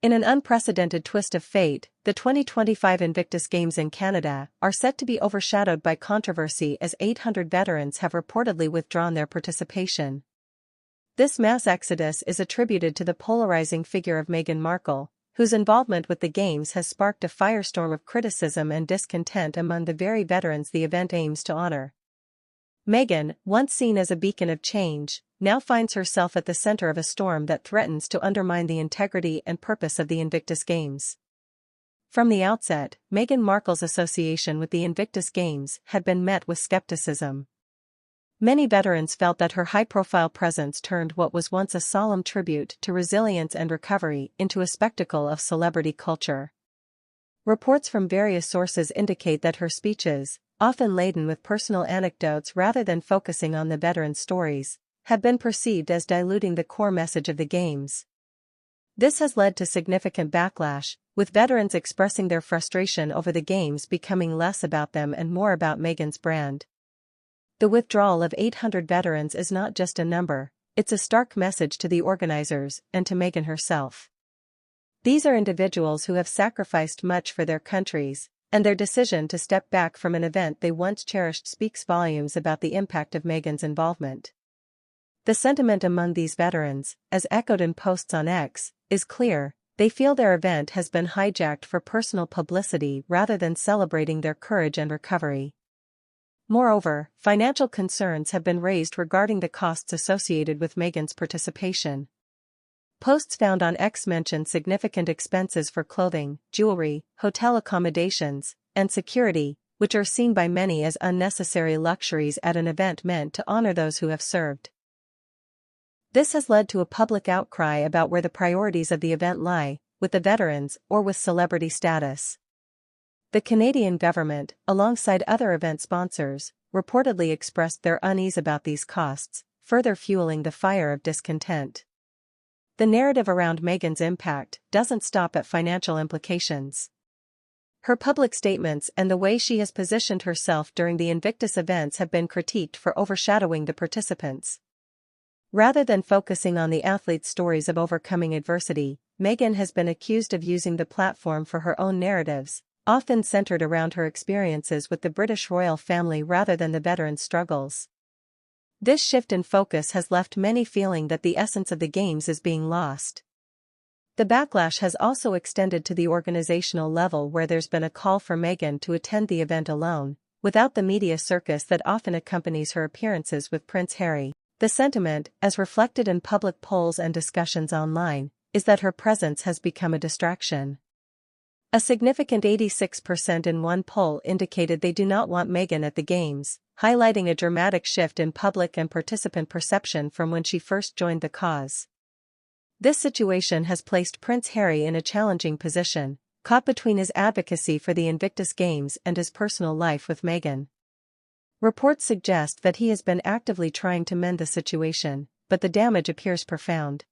In an unprecedented twist of fate, the 2025 Invictus Games in Canada are set to be overshadowed by controversy as 800 veterans have reportedly withdrawn their participation. This mass exodus is attributed to the polarizing figure of Meghan Markle, whose involvement with the Games has sparked a firestorm of criticism and discontent among the very veterans the event aims to honor. Meghan, once seen as a beacon of change, now finds herself at the center of a storm that threatens to undermine the integrity and purpose of the Invictus Games. From the outset, Meghan Markle's association with the Invictus Games had been met with skepticism. Many veterans felt that her high-profile presence turned what was once a solemn tribute to resilience and recovery into a spectacle of celebrity culture. Reports from various sources indicate that her speeches, often laden with personal anecdotes rather than focusing on the veterans' stories, have been perceived as diluting the core message of the Games. This has led to significant backlash, with veterans expressing their frustration over the Games becoming less about them and more about Meghan's brand. The withdrawal of 800 veterans is not just a number, it's a stark message to the organizers and to Meghan herself. These are individuals who have sacrificed much for their countries, and their decision to step back from an event they once cherished speaks volumes about the impact of Meghan's involvement. The sentiment among these veterans, as echoed in posts on X, is clear: they feel their event has been hijacked for personal publicity rather than celebrating their courage and recovery. Moreover, financial concerns have been raised regarding the costs associated with Meghan's participation. Posts found on X mention significant expenses for clothing, jewelry, hotel accommodations, and security, which are seen by many as unnecessary luxuries at an event meant to honor those who have served. This has led to a public outcry about where the priorities of the event lie, with the veterans or with celebrity status. The Canadian government, alongside other event sponsors, reportedly expressed their unease about these costs, further fueling the fire of discontent. The narrative around Meghan's impact doesn't stop at financial implications. Her public statements and the way she has positioned herself during the Invictus events have been critiqued for overshadowing the participants. Rather than focusing on the athletes' stories of overcoming adversity, Meghan has been accused of using the platform for her own narratives, often centered around her experiences with the British royal family rather than the veterans' struggles. This shift in focus has left many feeling that the essence of the Games is being lost. The backlash has also extended to the organizational level, where there's been a call for Meghan to attend the event alone, without the media circus that often accompanies her appearances with Prince Harry. The sentiment, as reflected in public polls and discussions online, is that her presence has become a distraction. A significant 86% in one poll indicated they do not want Meghan at the Games, highlighting a dramatic shift in public and participant perception from when she first joined the cause. This situation has placed Prince Harry in a challenging position, caught between his advocacy for the Invictus Games and his personal life with Meghan. Reports suggest that he has been actively trying to mend the situation, but the damage appears profound.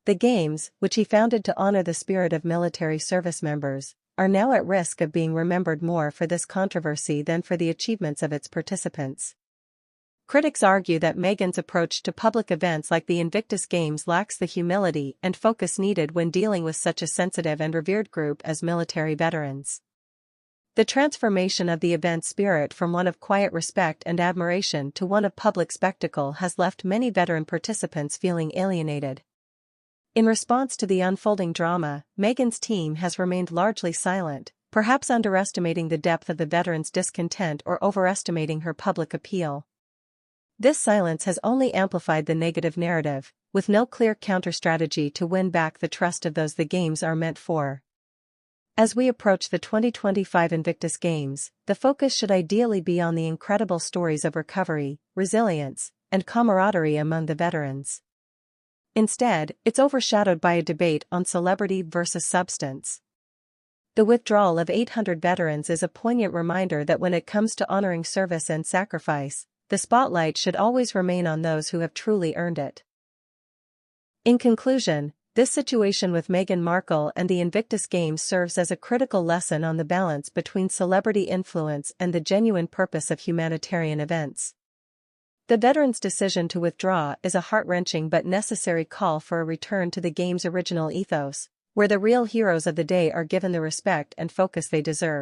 The Games, which he founded to honor the spirit of military service members, are now at risk of being remembered more for this controversy than for the achievements of its participants. Critics argue that Meghan's approach to public events like the Invictus Games lacks the humility and focus needed when dealing with such a sensitive and revered group as military veterans. The transformation of the event's spirit from one of quiet respect and admiration to one of public spectacle has left many veteran participants feeling alienated. In response to the unfolding drama, Meghan's team has remained largely silent, perhaps underestimating the depth of the veterans' discontent or overestimating her public appeal. This silence has only amplified the negative narrative, with no clear counter-strategy to win back the trust of those the Games are meant for. As we approach the 2025 Invictus Games, the focus should ideally be on the incredible stories of recovery, resilience, and camaraderie among the veterans. Instead, it's overshadowed by a debate on celebrity versus substance. The withdrawal of 800 veterans is a poignant reminder that when it comes to honoring service and sacrifice, the spotlight should always remain on those who have truly earned it. In conclusion, this situation with Meghan Markle and the Invictus Games serves as a critical lesson on the balance between celebrity influence and the genuine purpose of humanitarian events. The veterans' decision to withdraw is a heart-wrenching but necessary call for a return to the Games' original ethos, where the real heroes of the day are given the respect and focus they deserve.